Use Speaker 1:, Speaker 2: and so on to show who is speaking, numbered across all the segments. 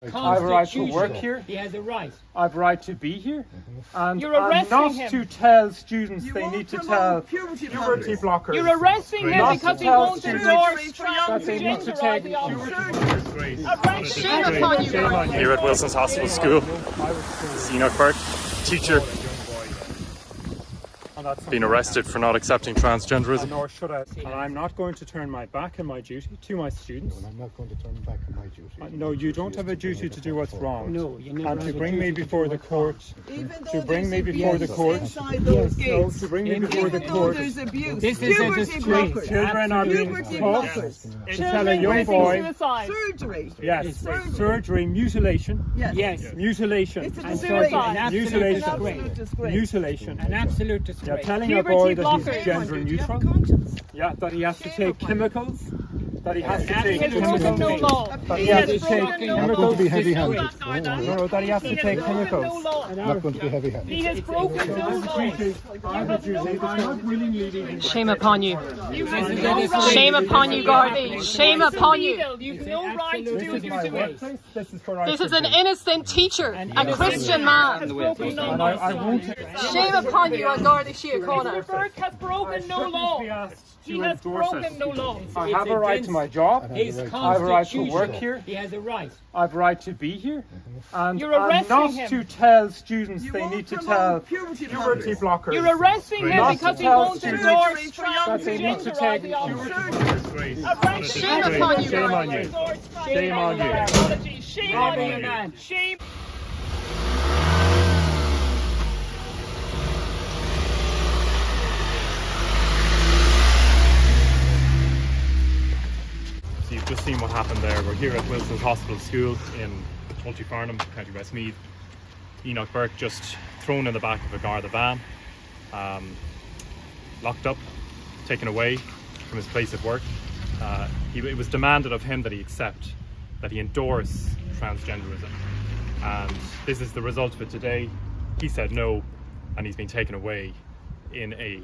Speaker 1: I have a right to work here.
Speaker 2: He has a right.
Speaker 1: I have a right to be here. And
Speaker 2: You're
Speaker 1: I'm
Speaker 2: arresting
Speaker 1: not
Speaker 2: him.
Speaker 1: to tell students they need to tell puberty blockers.
Speaker 2: You're arresting him
Speaker 1: Not
Speaker 2: because
Speaker 1: to
Speaker 2: he
Speaker 1: tell
Speaker 2: won't
Speaker 1: students
Speaker 2: endorse
Speaker 1: that they need to
Speaker 2: transgender
Speaker 1: take
Speaker 2: ideology.
Speaker 3: Shame upon you.
Speaker 1: Shame on you.
Speaker 4: Here at Wilson's Hospital School, this is Enoch Burke, teacher, being arrested for not accepting transgenderism.
Speaker 1: Nor should I. And I'm not going to turn my back on my duty to my students.
Speaker 5: And I'm not going to turn back on my duty.
Speaker 1: No, you don't have a duty to do what's wrong.
Speaker 2: No, you never
Speaker 1: And to
Speaker 2: have a
Speaker 1: bring me
Speaker 2: duty to
Speaker 1: before
Speaker 2: do
Speaker 1: the
Speaker 2: what's
Speaker 1: court.
Speaker 6: Even though
Speaker 1: To bring me
Speaker 6: there's
Speaker 1: before the
Speaker 6: abuse
Speaker 1: court.
Speaker 6: inside those
Speaker 1: No,
Speaker 6: gates.
Speaker 1: to bring me before the
Speaker 6: Even though
Speaker 1: court.
Speaker 6: there's abuse,
Speaker 2: This is a
Speaker 6: puberty
Speaker 2: disgrace.
Speaker 6: blockers,
Speaker 1: Children are being
Speaker 6: puberty
Speaker 1: taught
Speaker 6: blockers,
Speaker 1: to tell a young boy.
Speaker 6: surgery.
Speaker 1: Yes,
Speaker 6: Surgery.
Speaker 1: surgery, mutilation.
Speaker 2: Yes.
Speaker 1: Mutilation.
Speaker 6: It's a
Speaker 2: And
Speaker 6: disgrace.
Speaker 2: surgery, an absolute
Speaker 1: Mutilation.
Speaker 2: disgrace.
Speaker 6: Disgrace.
Speaker 1: Mutilation.
Speaker 2: An absolute
Speaker 1: You're
Speaker 2: disgrace.
Speaker 1: telling a
Speaker 2: Puberty
Speaker 1: boy that he's
Speaker 2: blockers.
Speaker 1: gender
Speaker 6: Do you have a
Speaker 1: neutral.
Speaker 6: conscience?
Speaker 1: Yeah, that he has to take chemicals. That he has to
Speaker 2: He
Speaker 1: take
Speaker 2: has broken
Speaker 1: chemicals.
Speaker 2: no law.
Speaker 1: That
Speaker 2: He
Speaker 1: he has
Speaker 2: has
Speaker 1: to take
Speaker 2: broken no
Speaker 5: I'm not going
Speaker 1: chemicals.
Speaker 5: to be heavy-handed.
Speaker 1: No, that he has to
Speaker 2: He
Speaker 1: take
Speaker 2: has broken no
Speaker 1: chemicals.
Speaker 2: law.
Speaker 5: I'm not going to be heavy-handed.
Speaker 2: He has broken no law.
Speaker 3: Shame upon you.
Speaker 2: You have no right.
Speaker 3: Shame upon you, Gardaí. Shame upon you.
Speaker 2: You've no right to do
Speaker 1: This
Speaker 2: it
Speaker 1: is my
Speaker 2: this way.
Speaker 1: workplace. This is where I
Speaker 3: This is
Speaker 1: should
Speaker 3: an
Speaker 1: be.
Speaker 3: innocent teacher, a
Speaker 2: Innocent
Speaker 3: Christian
Speaker 2: has
Speaker 3: man.
Speaker 2: broken no
Speaker 1: And
Speaker 2: law.
Speaker 1: I won't.
Speaker 3: Shame upon you on Gardaí Síochána.
Speaker 2: Mr. Burke has broken no law.
Speaker 1: Be asked
Speaker 2: He
Speaker 1: to
Speaker 2: has
Speaker 1: endorse
Speaker 2: broken
Speaker 1: it.
Speaker 2: no law.
Speaker 1: I have a right to my job.
Speaker 2: His
Speaker 1: I have a right to
Speaker 2: constitution.
Speaker 1: work here.
Speaker 2: He has a right.
Speaker 1: I have a right to be here. And
Speaker 2: You're
Speaker 1: I'm
Speaker 2: arresting
Speaker 1: not
Speaker 2: him.
Speaker 1: to tell students
Speaker 6: You
Speaker 1: they
Speaker 6: won't
Speaker 1: need to
Speaker 6: promote
Speaker 1: tell
Speaker 6: puberty
Speaker 1: puberty
Speaker 6: blockers.
Speaker 1: blockers.
Speaker 2: You're arresting him
Speaker 1: Not
Speaker 2: because
Speaker 1: to
Speaker 2: he
Speaker 1: tell
Speaker 2: won't
Speaker 1: students
Speaker 2: endorse
Speaker 1: that they need to
Speaker 2: transgender
Speaker 1: take
Speaker 2: ideology.
Speaker 3: Shame upon you.
Speaker 1: Shame on you. Shame on you.
Speaker 2: Shame on you, man. Shame.
Speaker 4: So you've just seen what happened there. We're here at Wilson's Hospital School in Multifarnham, County Westmeath. Enoch Burke just thrown in the back of a Garda van, locked up, taken away from his place of work. It was demanded of him that he accept, that he endorse transgenderism. And this is the result of it today. He said no, and he's been taken away in a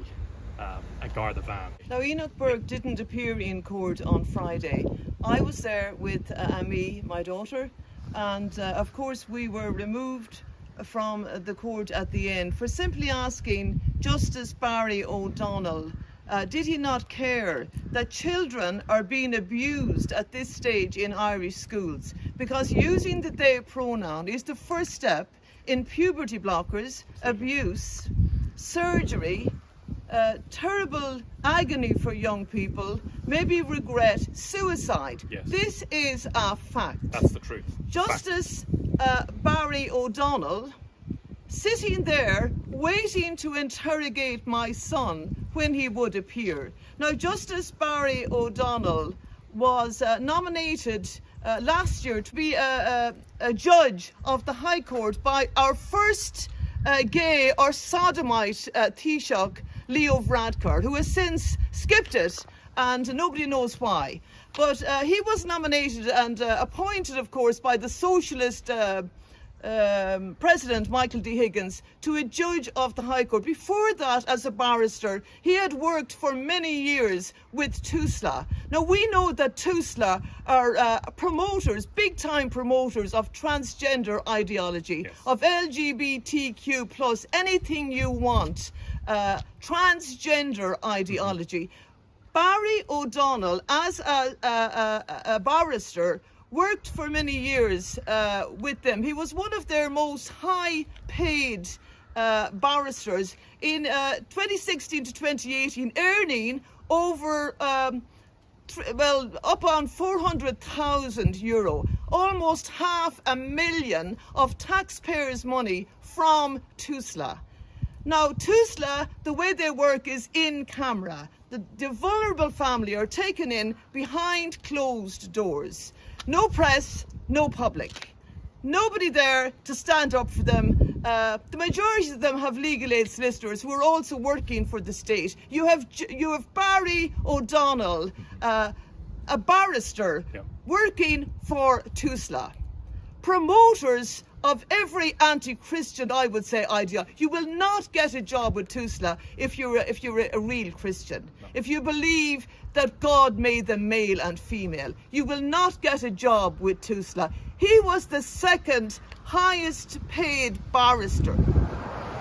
Speaker 4: Garda van.
Speaker 6: Now, Enoch Burke didn't appear in court on Friday. I was there with Amy, my daughter, and of course we were removed from the court at the end for simply asking Justice Barry O'Donnell, did he not care that children are being abused at this stage in Irish schools? Because using the they pronoun is the first step in puberty blockers, abuse, surgery, terrible agony for young people, maybe regret, suicide.
Speaker 4: Yes.
Speaker 6: This is a fact.
Speaker 4: That's the truth.
Speaker 6: Justice Barry O'Donnell sitting there waiting to interrogate my son when he would appear. Now, Justice Barry O'Donnell was nominated last year to be a judge of the High Court by our first gay or sodomite Taoiseach, Leo Varadkar, who has since skipped it and nobody knows why. But he was nominated and appointed, of course, by the socialist President Michael D. Higgins to a judge of the High Court. Before that, as a barrister, he had worked for many years with TUSLA. Now, we know that TUSLA are promoters, big-time promoters of transgender ideology,
Speaker 4: yes,
Speaker 6: of LGBTQ plus, anything you want, transgender ideology. Barry O'Donnell, as a barrister, worked for many years with them. He was one of their most high-paid barristers in 2016 to 2018, earning over, up on €400,000, almost $500,000 of taxpayers' money from TUSLA. Now, TUSLA, the way they work is in camera. The vulnerable family are taken in behind closed doors. No press, no public. Nobody there to stand up for them. The majority of them have legal aid solicitors who are also working for the state. You have Barry O'Donnell, a barrister,
Speaker 4: Yeah,
Speaker 6: working for TUSLA, promoters of every anti-Christian, I would say, idea. You will not get a job with TUSLA if you're a real Christian. If you believe that God made them male and female, you will not get a job with TUSLA. He was the second highest paid barrister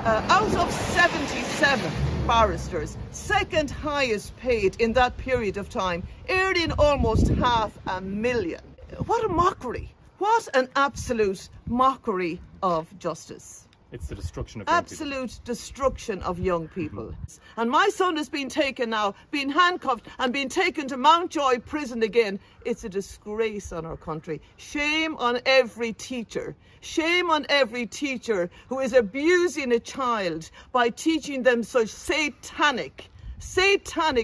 Speaker 6: out of 77 barristers, second highest paid in that period of time, earning almost $500,000. What a mockery. What an absolute mockery of justice.
Speaker 4: It's the destruction of young people.
Speaker 6: Absolute destruction of young people. And my son has been taken now, been handcuffed and been taken to Mountjoy prison again. It's a disgrace on our country. Shame on every teacher. Shame on every teacher who is abusing a child by teaching them such satanic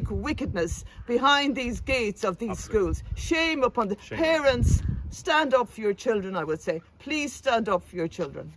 Speaker 6: wickedness behind these gates of these schools. Shame upon the parents. Stand up for your children, I would say. Please stand up for your children.